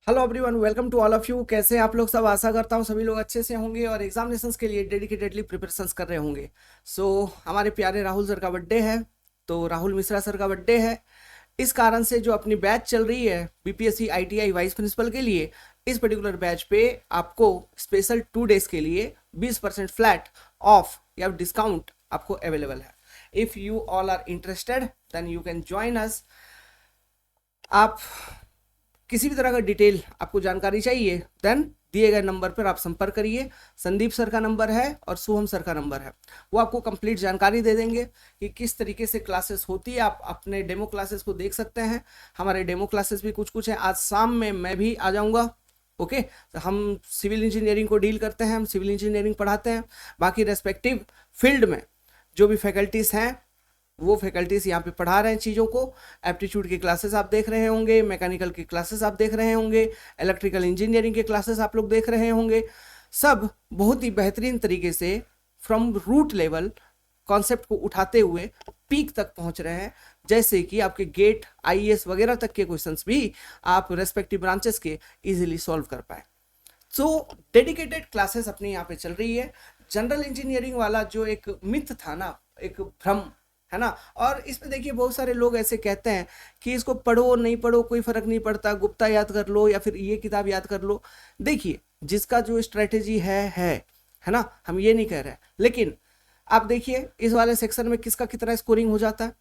Hello everyone, welcome to all of you. कैसे हैं आप लोग सब? आशा करता हूँ सभी लोग अच्छे से होंगे और एग्जामिनेशंस के लिए डेडिकेटेडली प्रिपरेशंस कर रहे होंगे। हमारे प्यारे राहुल सर का बर्थडे है, तो राहुल मिश्रा सर का बर्थडे है। इस कारण से जो अपनी बैच चल रही है बीपीएससी आईटीआई वाइस प्रिंसिपल के लिए, इस पर्टिकुलर बैच पे आपको स्पेशल 2 डेज के लिए 20% फ्लैट ऑफ या डिस्काउंट आपको अवेलेबल है। If you all are interested then you can join us. आप किसी भी तरह का डिटेल आपको जानकारी चाहिए देन दिए गए नंबर पर आप संपर्क करिए। संदीप सर का नंबर है और शुभम सर का नंबर है, वो आपको कंप्लीट जानकारी दे देंगे कि किस तरीके से क्लासेस होती है। आप अपने डेमो क्लासेस को देख सकते हैं। हमारे डेमो क्लासेस भी कुछ कुछ हैं। आज शाम में मैं भी आ जाऊंगा। ओके, तो हम सिविल इंजीनियरिंग को डील करते हैं, हम सिविल इंजीनियरिंग पढ़ाते हैं। बाकी रेस्पेक्टिव फील्ड में जो भी फैकल्टीज़ हैं वो फैकल्टीज यहाँ पे पढ़ा रहे हैं चीज़ों को। एप्टीट्यूड की क्लासेस आप देख रहे होंगे, मैकेनिकल की क्लासेस आप देख रहे होंगे, इलेक्ट्रिकल इंजीनियरिंग के क्लासेस आप लोग देख रहे होंगे। सब बहुत ही बेहतरीन तरीके से फ्रॉम रूट लेवल कॉन्सेप्ट को उठाते हुए पीक तक पहुंच रहे हैं, जैसे कि आपके गेट आईएएस वगैरह तक के क्वेश्चंस भी आप रेस्पेक्टिव ब्रांचेस के इजीली सॉल्व कर पाए। डेडिकेटेड क्लासेस अपनी यहाँ पे चल रही है। जनरल इंजीनियरिंग वाला जो एक मिथ था ना, एक भ्रम है ना, और इसमें देखिए बहुत सारे लोग ऐसे कहते हैं कि इसको पढ़ो नहीं पढ़ो कोई फर्क नहीं पड़ता, गुप्ता याद कर लो या फिर ये किताब याद कर लो। देखिए, जिसका जो स्ट्रेटेजी है ना, हम ये नहीं कह रहे, लेकिन आप देखिए इस वाले सेक्शन में किसका कितना स्कोरिंग हो जाता है,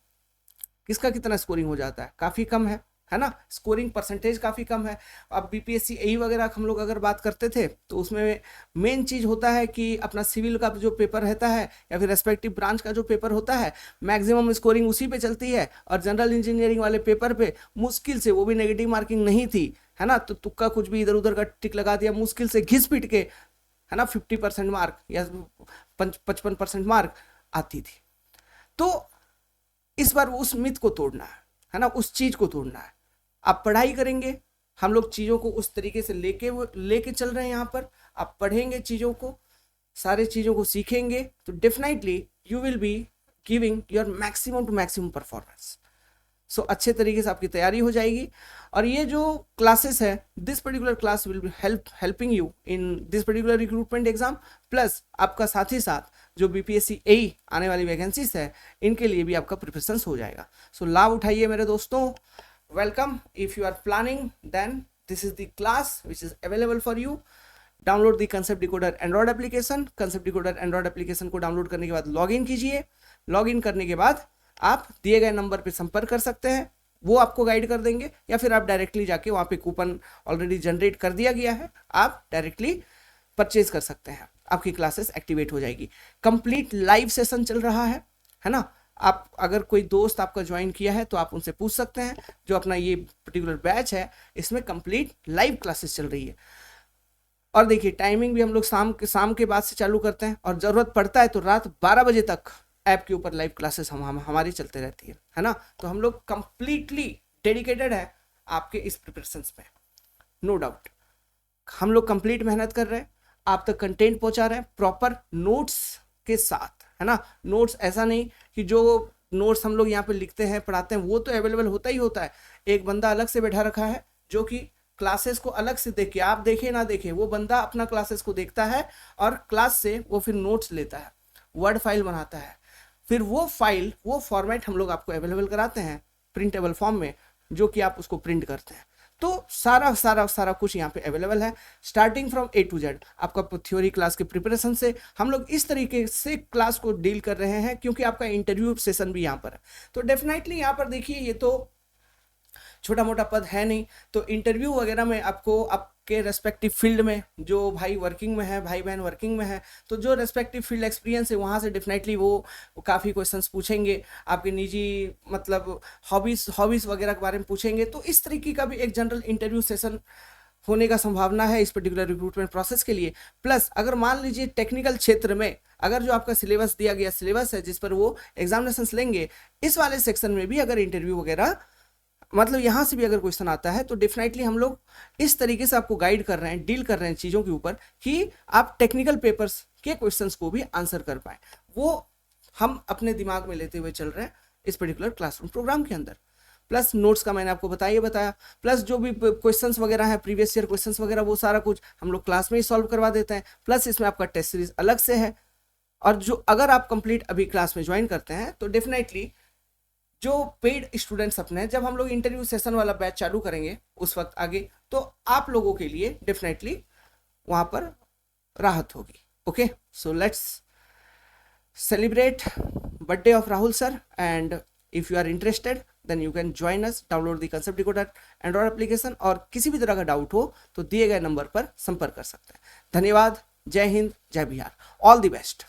किसका कितना स्कोरिंग हो जाता है, काफ़ी कम है ना। स्कोरिंग परसेंटेज काफ़ी कम है। अब बीपीएससी यही वगैरह हम लोग अगर बात करते थे तो उसमें मेन चीज़ होता है कि अपना सिविल का जो पेपर रहता है या फिर रेस्पेक्टिव ब्रांच का जो पेपर होता है, मैक्सिमम स्कोरिंग उसी पे चलती है। और जनरल इंजीनियरिंग वाले पेपर पे मुश्किल से, वो भी नेगेटिव मार्किंग नहीं थी, है ना, तो तुक्का कुछ भी इधर उधर का टिक लगा दिया, मुश्किल से घिस पिट के, है ना, 50% मार्क या 55% मार्क आती थी। तो इस बार उस मिथ को तोड़ना है ना, उस चीज को तोड़ना है। आप पढ़ाई करेंगे, हम लोग चीजों को उस तरीके से लेके चल रहे हैं यहाँ पर। आप पढ़ेंगे चीजों को, सारे चीजों को सीखेंगे, तो definitely you will be giving your maximum to maximum performance. अच्छे तरीके से आपकी तैयारी हो जाएगी। और ये जो क्लासेस है, this particular class will be helping you in this particular recruitment exam, plus आपका साथ ही साथ जो बीपीएससी ए आने वाली वैकेंसीज है इनके लिए भी आपका प्रिपरेशन हो जाएगा। लाभ उठाइए मेरे दोस्तों। Welcome. If you are planning then this is the class which is available for you. Download the concept decoder Android application. Concept decoder Android application को डाउनलोड करने के बाद लॉग इन कीजिए। लॉग इन करने के बाद आप दिए गए नंबर पे संपर्क कर सकते हैं, वो आपको गाइड कर देंगे, या फिर आप डायरेक्टली जाके वहाँ पे कूपन ऑलरेडी जनरेट कर दिया गया है, आप डायरेक्टली परचेज कर सकते हैं। आपकी क्लासेस एक्टिवेट हो जाएगी। कंप्लीट लाइव सेशन चल रहा है ना। आप अगर कोई दोस्त आपका ज्वाइन किया है तो आप उनसे पूछ सकते हैं। जो अपना ये पर्टिकुलर बैच है इसमें कंप्लीट लाइव क्लासेस चल रही है। और देखिए, टाइमिंग भी हम लोग शाम के बाद से चालू करते हैं, और ज़रूरत पड़ता है तो रात 12 बजे तक ऐप के ऊपर लाइव क्लासेस हमारी चलते रहती है ना। तो हम लोग कंप्लीटली डेडिकेटेड है आपके इस प्रिपरेशंस में, नो डाउट। हम लोग कंप्लीट मेहनत कर रहे हैं, आप तक कंटेंट पहुंचा रहे हैं प्रॉपर नोट्स के साथ, है ना। नोट्स ऐसा नहीं कि जो नोट्स हम लोग यहाँ पे लिखते हैं पढ़ाते हैं वो तो अवेलेबल होता ही होता है। एक बंदा अलग से बैठा रखा है जो कि क्लासेस को अलग से देख के, आप देखे ना देखे, वो बंदा अपना क्लासेस को देखता है और क्लास से वो फिर नोट्स लेता है, वर्ड फाइल बनाता है, फिर वो फाइल, वो फॉर्मेट हम लोग आपको अवेलेबल कराते हैं प्रिंटेबल फॉर्म में, जो कि आप उसको प्रिंट करते हैं। तो सारा सारा सारा कुछ यहाँ पे अवेलेबल है, starting from A to Z. आपका थ्योरी क्लास के प्रिपरेशन से हम लोग इस तरीके से क्लास को डील कर रहे हैं, क्योंकि आपका इंटरव्यू सेशन भी यहाँ पर है। तो डेफिनेटली यहाँ पर देखिए, ये तो छोटा मोटा पद है नहीं। तो इंटरव्यू वगैरह में आपको आपके रेस्पेक्टिव फील्ड में, जो भाई वर्किंग में है, भाई बहन वर्किंग में है, तो जो रेस्पेक्टिव फील्ड एक्सपीरियंस है वहाँ से डेफिनेटली वो काफ़ी क्वेश्चंस पूछेंगे, आपके निजी मतलब हॉबीज़ वगैरह के बारे में पूछेंगे। तो इस तरीके का भी एक जनरल इंटरव्यू सेशन होने का संभावना है इस पर्टिकुलर रिक्रूटमेंट प्रोसेस के लिए। प्लस अगर मान लीजिए टेक्निकल क्षेत्र में अगर जो आपका सिलेबस दिया गया सिलेबस है जिस पर वो एग्जामिनेशंस लेंगे, इस वाले सेक्शन में भी अगर इंटरव्यू वगैरह मतलब यहाँ से भी अगर क्वेश्चन आता है, तो डेफिनेटली हम लोग इस तरीके से आपको गाइड कर रहे हैं, डील कर रहे हैं चीज़ों के ऊपर, कि आप टेक्निकल पेपर्स के क्वेश्चंस को भी आंसर कर पाए। वो हम अपने दिमाग में लेते हुए चल रहे हैं इस पर्टिकुलर क्लासरूम प्रोग्राम के अंदर। प्लस नोट्स का मैंने आपको बताया, प्लस जो भी क्वेश्चंस वगैरह है, प्रीवियस ईयर क्वेश्चंस वगैरह, वो सारा कुछ हम लोग क्लास में ही सॉल्व करवा देते हैं, प्लस इसमें आपका टेस्ट सीरीज अलग से है। और जो अगर आप कंप्लीट अभी क्लास में ज्वाइन करते हैं तो डेफिनेटली जो पेड स्टूडेंट्स अपने हैं, जब हम लोग इंटरव्यू सेशन वाला बैच चालू करेंगे उस वक्त आगे, तो आप लोगों के लिए डेफिनेटली वहां पर राहत होगी। Okay, so let's celebrate birthday of Rahul sir, and if you are interested then you can join us, download the Concept Decoder Android application, और किसी भी तरह का डाउट हो तो दिए गए नंबर पर संपर्क कर सकते हैं। धन्यवाद, जय हिंद, जय बिहार, ऑल द बेस्ट।